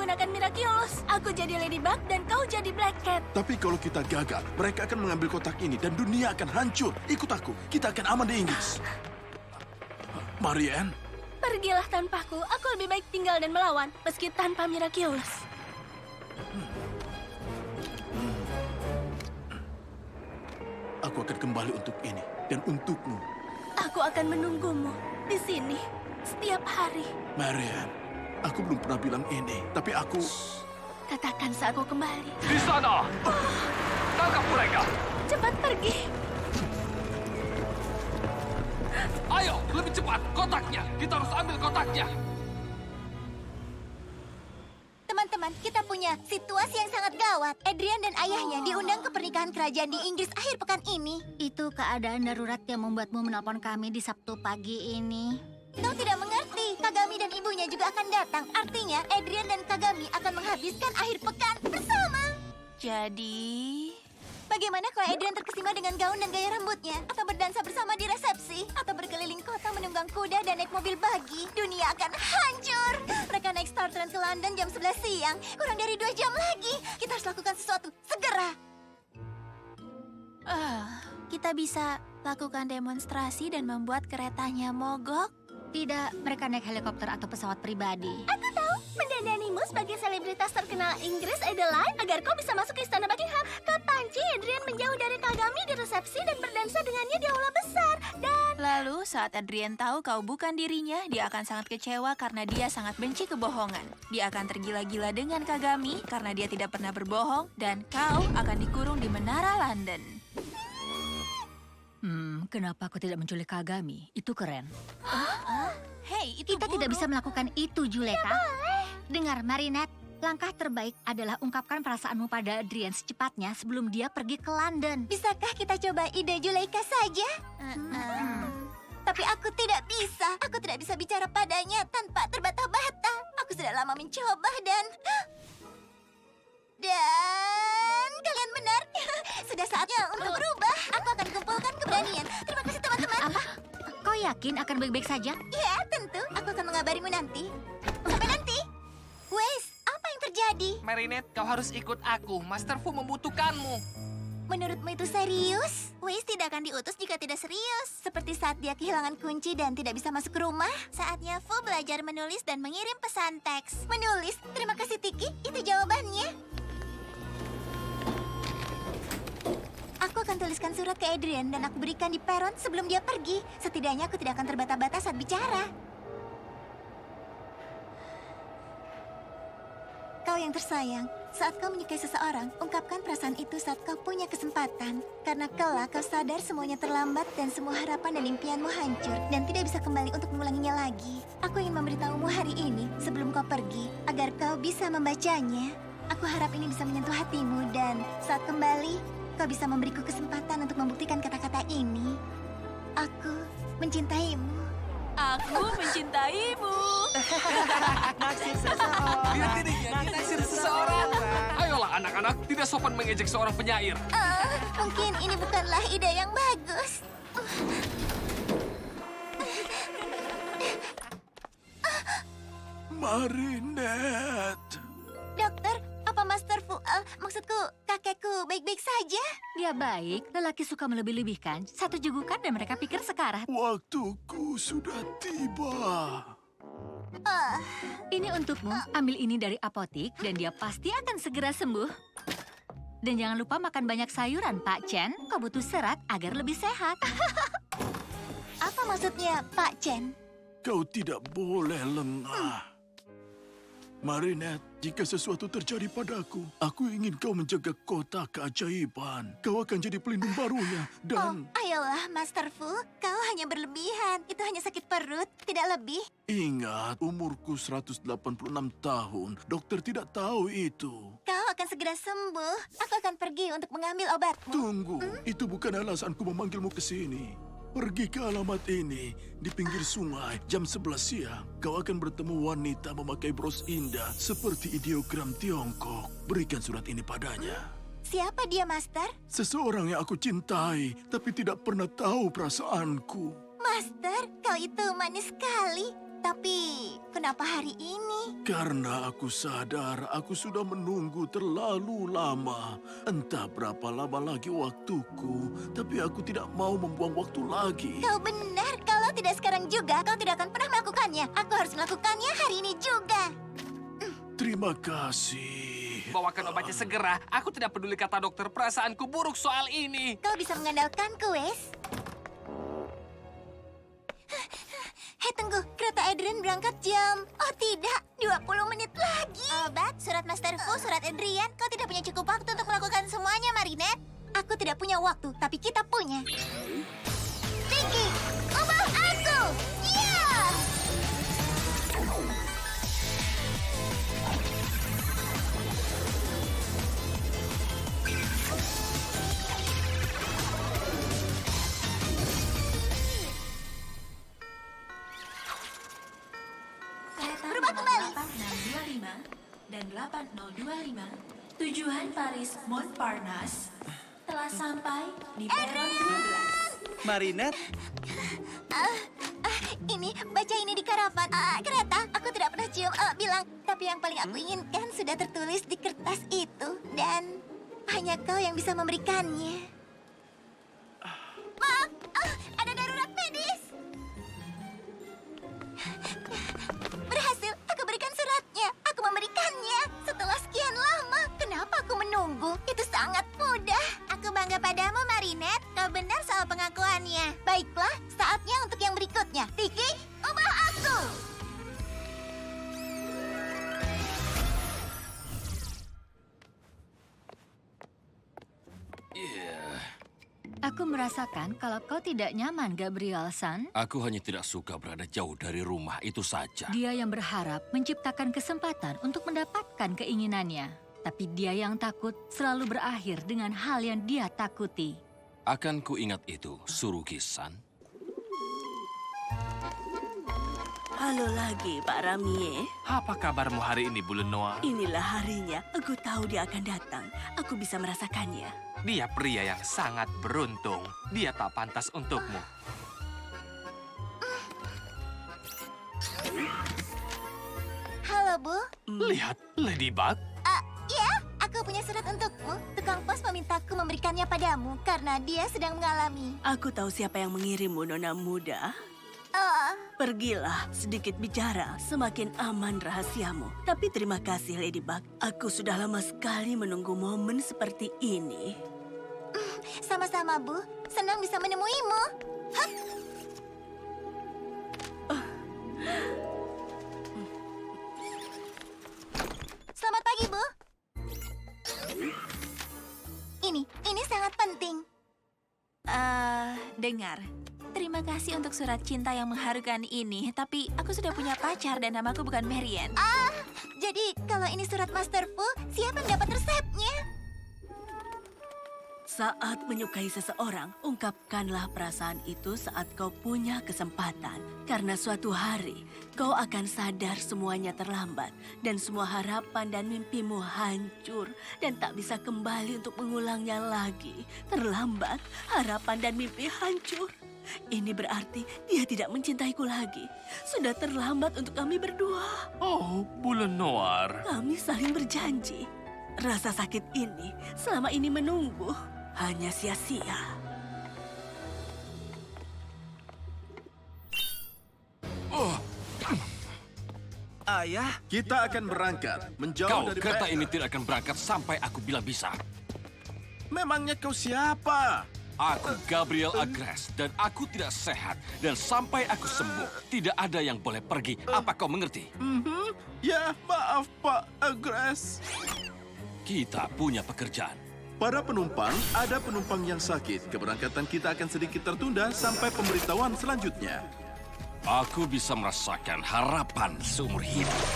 menggunakan Miraculous. Aku jadi Ladybug dan kau jadi Black Cat. Tapi kalau kita gagal, mereka akan mengambil kotak ini dan dunia akan hancur. Ikut aku, kita akan aman di Inggris. Marianne, Pergilah tanpaku, aku lebih baik tinggal dan melawan, meski tanpa Miraculous. aku akan kembali untuk ini dan untukmu. Aku akan menunggumu di sini setiap hari. Marianne, aku belum pernah bilang ini, tapi aku... Katakan saat aku kembali. Di sana! Tangkap mereka! Cepat pergi. Ayo, lebih cepat! Kotaknya! Kita harus ambil kotaknya! Teman-teman, kita punya situasi yang sangat gawat. Adrian dan ayahnya diundang ke pernikahan kerajaan di Inggris akhir pekan ini. Itu keadaan darurat yang membuatmu menelpon kami di Sabtu pagi ini. Kau tidak mengerti. Kagami dan ibunya juga akan datang. Artinya, Adrian dan Kagami akan menghabiskan akhir pekan bersama. Jadi... Bagaimana kalau Adrian terkesima dengan gaun dan gaya rambutnya? Atau berdansa bersama di resepsi? Atau berkeliling kota menunggang kuda dan naik mobil bagi? Dunia akan hancur! Mereka naik Star Trend ke London jam 11 siang. Kurang dari 2 jam lagi. Kita harus lakukan sesuatu. Segera! Kita bisa lakukan demonstrasi dan membuat keretanya mogok. Tidak, mereka naik helikopter atau pesawat pribadi. Aku tahu. Mendandanimu sebagai selebritas terkenal Inggris, Adeline, agar kau bisa masuk ke istana Buckingham. Kapanci Adrian menjauh dari Kagami di resepsi dan berdansa dengannya di aula besar. Dan... Lalu saat Adrian tahu kau bukan dirinya, dia akan sangat kecewa karena dia sangat benci kebohongan. Dia akan tergila-gila dengan Kagami karena dia tidak pernah berbohong, dan kau akan dikurung di Menara London. Kenapa aku tidak menculik Kagami? Itu keren. Hei, itu Kita tidak buruk. bisa melakukan itu, Julieta. Dengar, Marinette. Langkah terbaik adalah ungkapkan perasaanmu pada Adrian secepatnya sebelum dia pergi ke London. Bisakah kita coba ide Juleika saja? Tapi aku tidak bisa. Aku tidak bisa bicara padanya tanpa terbata-bata. Aku sudah lama mencoba dan kalian benar. Sudah saatnya untuk berubah. Aku akan kumpulkan keberanian. Terima kasih teman-teman. Apa? Kau yakin akan baik-baik saja? Ya, tentu. Aku akan mengabarimu nanti. Sampai nanti. Wes, apa yang terjadi? Marinette, kau harus ikut aku. Master Fu membutuhkanmu. Menurutmu itu serius? Wes tidak akan diutus jika tidak serius. Seperti saat dia kehilangan kunci dan tidak bisa masuk ke rumah. Saatnya Fu belajar menulis dan mengirim pesan teks. Menulis? Terima kasih, Tiki. Itu jawabannya. Aku akan tuliskan surat ke Adrian dan aku berikan di peron sebelum dia pergi. Setidaknya aku tidak akan terbata-bata saat bicara. Kau yang tersayang, saat kau menyukai seseorang, ungkapkan perasaan itu saat kau punya kesempatan. Karena kelak kau sadar semuanya terlambat dan semua harapan dan impianmu hancur dan tidak bisa kembali untuk mengulanginya lagi. Aku ingin memberitahumu hari ini sebelum kau pergi, agar kau bisa membacanya. Aku harap ini bisa menyentuh hatimu dan saat kembali, kau bisa memberiku kesempatan untuk membuktikan kata-kata ini. Aku mencintaimu. Aku mencintaimu. Lihat ini, dia naksir seseorang. Ayolah anak-anak, tidak sopan mengejek seorang penyair. Mungkin ini bukanlah ide yang bagus. Marinette. Dokter, apa Master Fu, maksudku kakekku baik-baik saja? Dia baik, lelaki suka melebih-lebihkan. Satu jugukan dan mereka pikir sekarat. Waktuku sudah tiba. Ini untukmu, ambil ini dari apotik dan dia pasti akan segera sembuh. Dan jangan lupa makan banyak sayuran, Pak Chen. Kau butuh serat agar lebih sehat. Apa maksudnya, Pak Chen? Kau tidak boleh lengah. Marinette, jika sesuatu terjadi padaku, aku ingin kau menjaga kota keajaiban. Kau akan jadi pelindung barunya dan... Ayolah, Master Fu. Kau hanya berlebihan. Itu hanya sakit perut, tidak lebih. Ingat, umurku 186 tahun. Dokter tidak tahu itu. Kau akan segera sembuh. Aku akan pergi untuk mengambil obatmu. Tunggu, itu bukan alasanku memanggilmu ke sini. Pergi ke alamat ini, di pinggir sungai, jam 11 siang. Kau akan bertemu wanita memakai bros indah seperti ideogram Tiongkok. Berikan surat ini padanya. Siapa dia, Master? Seseorang yang aku cintai, tapi tidak pernah tahu perasaanku. Master, kau itu manis sekali. Tapi kenapa hari ini? Karena aku sadar aku sudah menunggu terlalu lama. Entah berapa lama lagi waktuku, tapi aku tidak mau membuang waktu lagi. Kau benar, kalau tidak sekarang juga, kau tidak akan pernah melakukannya. Aku harus melakukannya hari ini juga. Terima kasih. Bawakan obatnya segera. Aku tidak peduli kata dokter, perasaanku buruk soal ini. Kau bisa mengandalkanku, Wes. Hei, tunggu. Kereta Adrian berangkat jam... Oh, tidak. 20 menit lagi. Obat, surat Master Fu, surat Adrian. Kau tidak punya cukup waktu untuk melakukan semuanya, Marinette. Aku tidak punya waktu, tapi kita punya. Tiki, ubah aku! Ya! Berubah kembali. 8625 dan 8025, tujuan Paris Montparnasse telah sampai di peron 12. Marinette, Ini, baca ini di karavan. Kereta, aku tidak pernah cium bilang. Tapi yang paling aku inginkan sudah tertulis di kertas itu. Dan hanya kau yang bisa memberikannya. Maaf, ada darurat medis. Berhasil, aku berikan suratnya. Aku memberikannya. Setelah sekian lama, kenapa aku menunggu? Itu sangat mudah. Aku bangga padamu, Marinette. Kau benar soal pengakuannya. Baiklah, saatnya untuk yang berikutnya. Tiki, ubah aku! Aku merasakan kalau kau tidak nyaman, Gabriel-san. Aku hanya tidak suka berada jauh dari rumah, itu saja. Dia yang berharap menciptakan kesempatan untuk mendapatkan keinginannya. Tapi dia yang takut selalu berakhir dengan hal yang dia takuti. Akan ku ingat itu, Surugi-san. Halo lagi, Pak Ramie. Apa kabarmu hari ini, Bulan Noah? Inilah harinya. Aku tahu dia akan datang. Aku bisa merasakannya. Dia pria yang sangat beruntung. Dia tak pantas untukmu. Halo, Bu. Lihat, Ladybug. Ya, aku punya surat untukmu. Tukang pos memintaku memberikannya padamu karena dia sedang mengalami. Aku tahu siapa yang mengirimmu, Nona muda. Oh, Pergilah, sedikit bicara, semakin aman rahasiamu. Tapi terima kasih, Ladybug. Aku sudah lama sekali menunggu momen seperti ini. sama-sama, Bu. Senang bisa menemuimu. Hah? Selamat pagi, Bu. Ini sangat penting. Dengar. Terima kasih untuk surat cinta yang mengharukan ini, tapi aku sudah punya pacar dan namaku bukan Marian. Jadi, kalau ini surat Master Fu, siapa yang dapat resepnya? Saat menyukai seseorang, ungkapkanlah perasaan itu saat kau punya kesempatan. Karena suatu hari, kau akan sadar semuanya terlambat. Dan semua harapan dan mimpimu hancur. Dan tak bisa kembali untuk mengulangnya lagi. Terlambat, harapan dan mimpi hancur. Ini berarti dia tidak mencintaiku lagi. Sudah terlambat untuk kami berdua. Oh, Bulan Noir. Kami saling berjanji. Rasa sakit ini selama ini menunggu hanya sia-sia. ayah, Kita akan berangkat menjauh Kau, dari kereta mereka. ini tidak akan berangkat sampai aku bilang bisa. Memangnya kau siapa? Aku Gabriel Agres dan aku tidak sehat. Dan sampai aku sembuh, tidak ada yang boleh pergi. Apa kau mengerti? Ya, maaf Pak Agres. Kita punya pekerjaan. Para penumpang, ada penumpang yang sakit. Keberangkatan kita akan sedikit tertunda sampai pemberitahuan selanjutnya. Aku bisa merasakan harapan seumur hidup.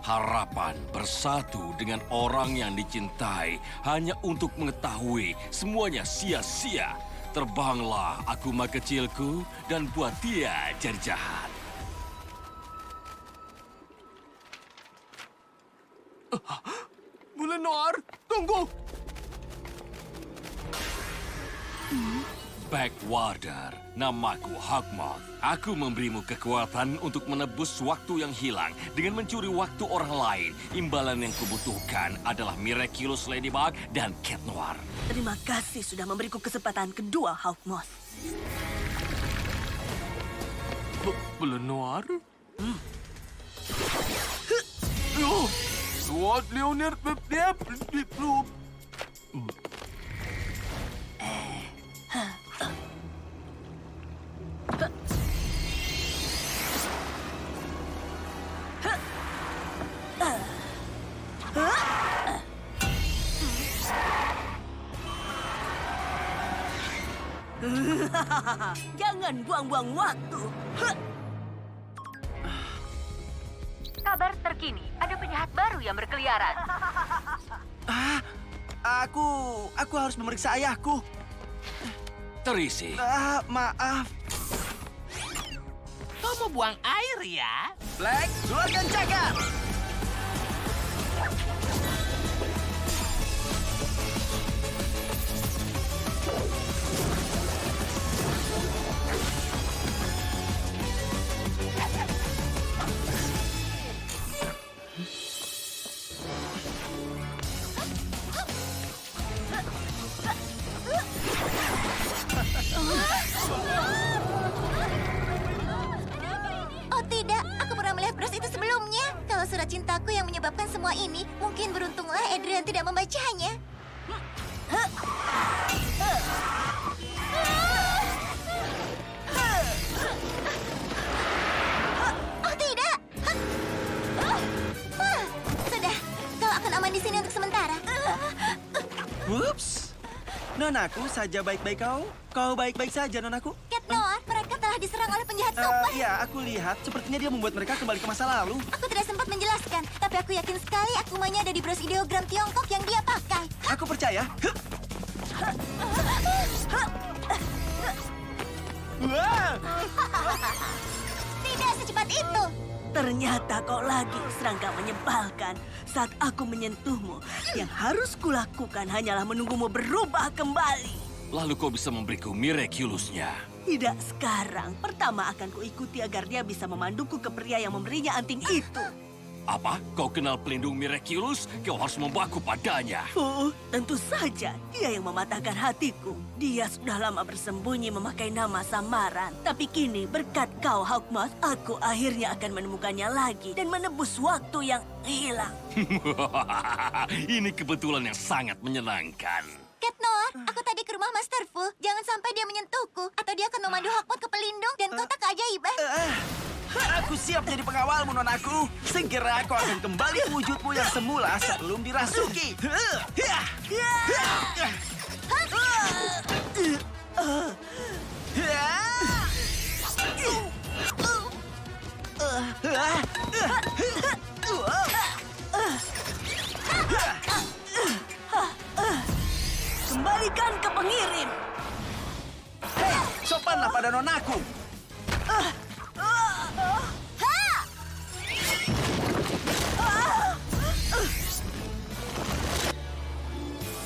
Harapan bersatu dengan orang yang dicintai hanya untuk mengetahui semuanya sia-sia. Terbanglah Akuma kecilku dan buat dia jadi jahat. Bulan Noir, tunggu. Backwater, namaku Hawkmoth. Aku memberimu kekuatan untuk menebus waktu yang hilang dengan mencuri waktu orang lain. Imbalan yang kubutuhkan adalah Miraculous Ladybug dan Cat Noir. Terima kasih sudah memberiku kesempatan kedua, Hawkmoth. Bleu Noir? Oh, Sword Leonard Blue. Jangan buang-buang waktu. Kabar terkini, ada penjahat baru yang berkeliaran. Aku harus memeriksa ayahku. Terisi, Maaf. Kau mau buang air ya? Black, keluarkan cagar. Oh tidak, aku pernah melihat bros itu sebelumnya. Kalau surat cintaku yang menyebabkan semua ini, mungkin beruntunglah Adrian tidak membacanya. Oh tidak! Sudah, kau akan aman di sini untuk sementara. Whoops. Nonaku, saja baik-baik kau? Kau baik-baik saja, Nonaku? Cat Noir, mereka telah diserang oleh penjahat sumpah. Ya, aku lihat. Sepertinya dia membuat mereka kembali ke masa lalu. Aku tidak sempat menjelaskan, tapi aku yakin sekali akumanya ada di bros ideogram Tiongkok yang dia pakai. Aku percaya. Wah! Tidak secepat itu. Ternyata kau lagi serangga menyebalkan. Saat aku menyentuhmu, yang harus kulakukan hanyalah menunggumu berubah kembali. lalu kau bisa memberiku Miraculousnya. Tidak sekarang. Pertama akan kuikuti agar dia bisa memanduku ke pria yang memberinya anting itu. Apa? Kau kenal pelindung Miraculous? Kau harus membaku padanya. Oh, tentu saja. Dia yang mematahkan hatiku. Dia sudah lama bersembunyi memakai nama samaran. Tapi kini, berkat kau, Hawkmoth, aku akhirnya akan menemukannya lagi dan menebus waktu yang hilang. Ini kebetulan yang sangat menyenangkan. Cat Noir, aku tadi ke rumah Master Fu. Jangan sampai dia menyentuhku, atau dia akan memandu Hawkmoth ke pelindung dan kotak keajaiban. Aku siap jadi pengawalmu, Nonaku. Segera kau akan kembali ke wujudmu yang semula sebelum dirasuki. Kembalikan ke pengirim. Hei, sopanlah pada Nonaku.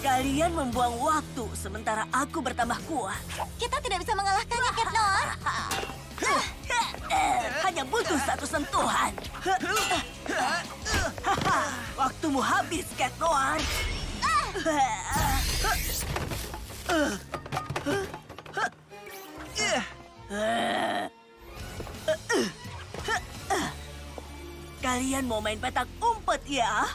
Kalian membuang waktu sementara aku bertambah kuat. Kita tidak bisa mengalahkannya, Cat Noir. Hanya butuh satu sentuhan. Waktumu habis, Cat Noir. Kalian mau main petak umpet ya?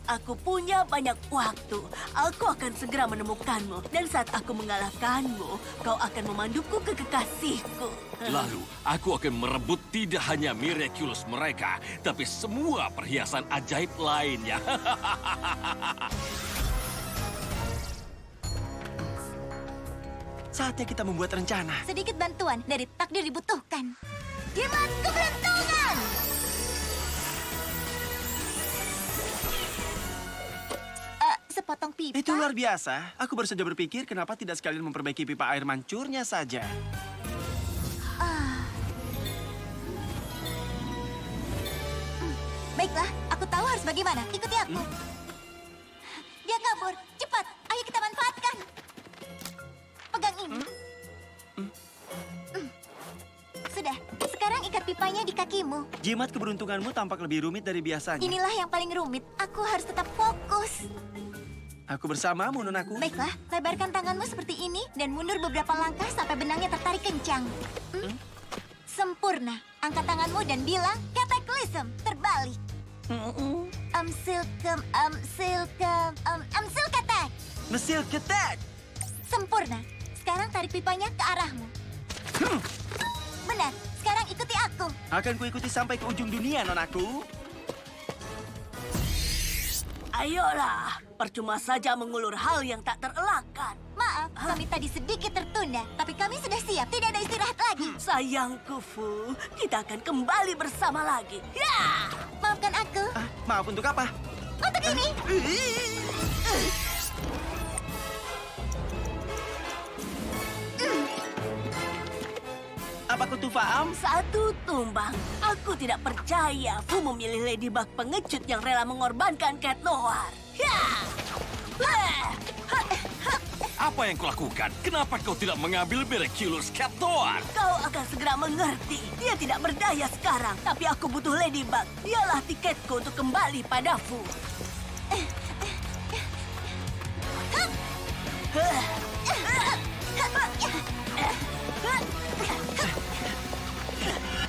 Aku punya banyak waktu. Aku akan segera menemukanmu. Dan saat aku mengalahkanmu, kau akan memanduku ke kekasihku. Lalu, aku akan merebut tidak hanya Miraculous mereka, tapi semua perhiasan ajaib lainnya. Saatnya kita membuat rencana. Sedikit bantuan dari takdir dibutuhkan. Jimat keberuntungan! Sepotong pipa. Itu luar biasa. Aku baru saja berpikir kenapa tidak sekalian memperbaiki pipa air mancurnya saja. Baiklah, aku tahu harus bagaimana. Ikuti aku. Dia kabur. Cepat, ayo kita manfaatkan. Pegang ini. semuanya di kakimu. Jimat keberuntunganmu tampak lebih rumit dari biasanya. Inilah yang paling rumit. Aku harus tetap fokus. Aku bersamamu, Nonaku. Baiklah, lebarkan tanganmu seperti ini dan mundur beberapa langkah sampai benangnya tertarik kencang. Sempurna. Angkat tanganmu dan bilang Cataclysm. Terbalik. Silkatak. Mesil ketek. Sempurna. Sekarang tarik pipanya ke arahmu. Benar. Sekarang ikuti aku. Akan kuikuti sampai ke ujung dunia, Nonaku. Ayolah, percuma saja mengulur hal yang tak terelakkan. Maaf, kami tadi sedikit tertunda. Tapi kami sudah siap. Tidak ada istirahat lagi. Sayangku, Fu, kita akan kembali bersama lagi. Ya! Maafkan aku. Maaf untuk apa? Untuk ini. Apa kutu Faam? Satu tumbang. Aku tidak percaya Fu memilih Ladybug pengecut yang rela mengorbankan Cat Noir. Ya! Apa yang kulakukan? Kenapa kau tidak mengambil Miraculous Cat Noir? Kau akan segera mengerti. Dia tidak berdaya sekarang, tapi aku butuh Ladybug. Dialah tiketku untuk kembali pada Fu.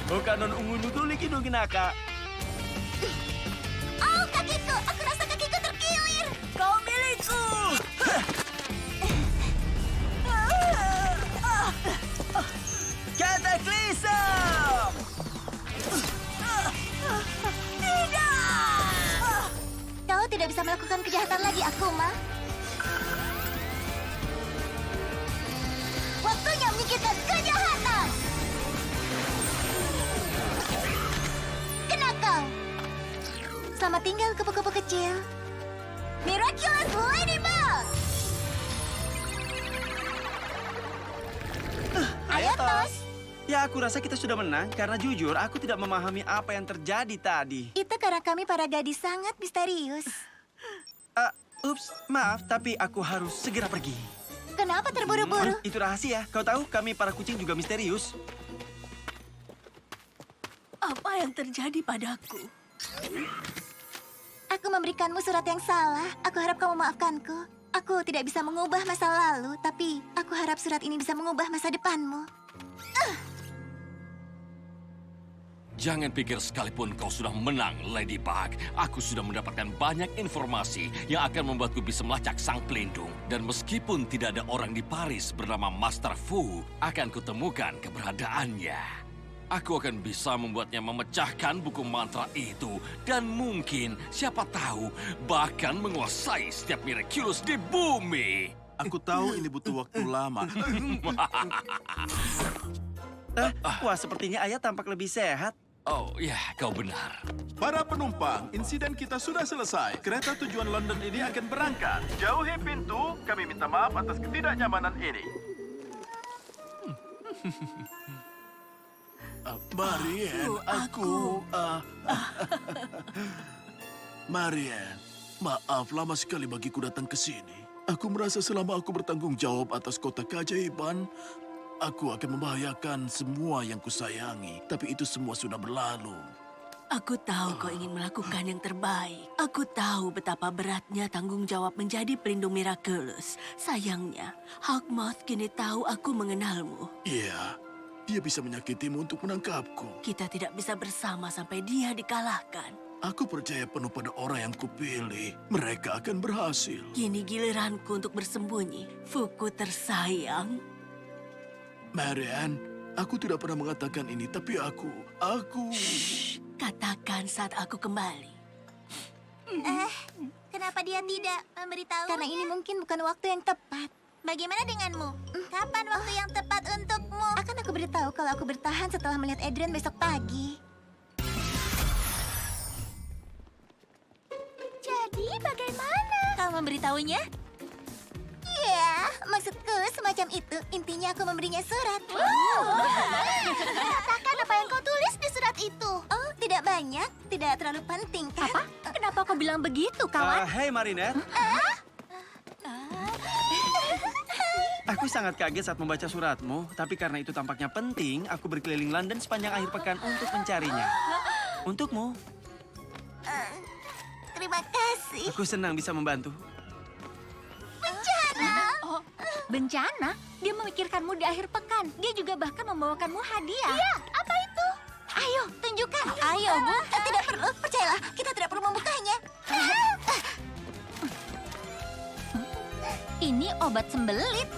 Bukan non ungu nutulik inu ginaka. Oh, kakiku. Aku rasa kakiku terkilir. Kau milikku. Cataclysm! Kau tidak bisa melakukan kejahatan lagi, Akuma. Waktunya menyingkirkan kejahatan. Kena kau. Selamat tinggal, kupu-kupu kecil. Miraculous Ladybug! Ayo, Tos. Ya, aku rasa kita sudah menang karena jujur aku tidak memahami apa yang terjadi tadi. Itu karena kami para gadis sangat misterius. Ups, maaf, tapi aku harus segera pergi. Kenapa terburu-buru? Itu rahasia. Kau tahu, kami para kucing juga misterius. Apa yang terjadi padaku? Aku memberikanmu surat yang salah. Aku harap kau memaafkanku. Aku tidak bisa mengubah masa lalu, tapi aku harap surat ini bisa mengubah masa depanmu. Jangan pikir sekalipun kau sudah menang, Ladybug. Aku sudah mendapatkan banyak informasi yang akan membuatku bisa melacak sang pelindung. Dan meskipun tidak ada orang di Paris bernama Master Fu, akan kutemukan keberadaannya. Aku akan bisa membuatnya memecahkan buku mantra itu. Dan mungkin, siapa tahu, bahkan menguasai setiap Miraculous di bumi. Aku tahu ini butuh waktu lama. Wah, sepertinya Ayah tampak lebih sehat. Oh ya, kau benar. Para penumpang, insiden kita sudah selesai. Kereta tujuan London ini akan berangkat. Jauhi pintu, kami minta maaf atas ketidaknyamanan ini. Marian, Marian, maaf lama sekali bagiku datang ke sini. Aku merasa selama aku bertanggung jawab atas kota keajaiban, aku akan membahayakan semua yang kusayangi. Tapi itu semua sudah berlalu. Aku tahu kau ingin melakukan yang terbaik. Aku tahu betapa beratnya tanggung jawab menjadi pelindung Miraculous. Sayangnya, Hawkmoth kini tahu aku mengenalmu. Iya, dia bisa menyakitimu untuk menangkapku. Kita tidak bisa bersama sampai dia dikalahkan. Aku percaya penuh pada orang yang kupilih. Mereka akan berhasil. Kini giliranku untuk bersembunyi. Fuku tersayang. Marian, aku tidak pernah mengatakan ini, tapi aku... Shh, katakan saat aku kembali. Kenapa dia tidak memberitahu? Karena ini mungkin bukan waktu yang tepat. Bagaimana denganmu? Kapan waktu yang tepat untukmu? Akan aku beritahu kalau aku bertahan setelah melihat Adrian besok pagi. Jadi bagaimana? Kau memberitahunya? Iya, maksudku semacam itu. Intinya aku memberinya surat. Katakan apa yang kau tulis di surat itu. Oh, tidak banyak. Tidak terlalu penting, kan? Apa? Kenapa kau bilang begitu, kawan? Hey, Marinette. Aku sangat kaget saat membaca suratmu, tapi karena itu tampaknya penting, aku berkeliling London sepanjang akhir pekan untuk mencarinya. Untukmu, Terima kasih. aku senang bisa membantu. Oh, bencana? Dia memikirkanmu di akhir pekan. Dia juga bahkan membawakanmu hadiah. Iya, apa itu? Ayo, tunjukkan. Ayo, Bu. Tidak perlu, percayalah. Kita tidak perlu membukanya. Ini obat sembelit.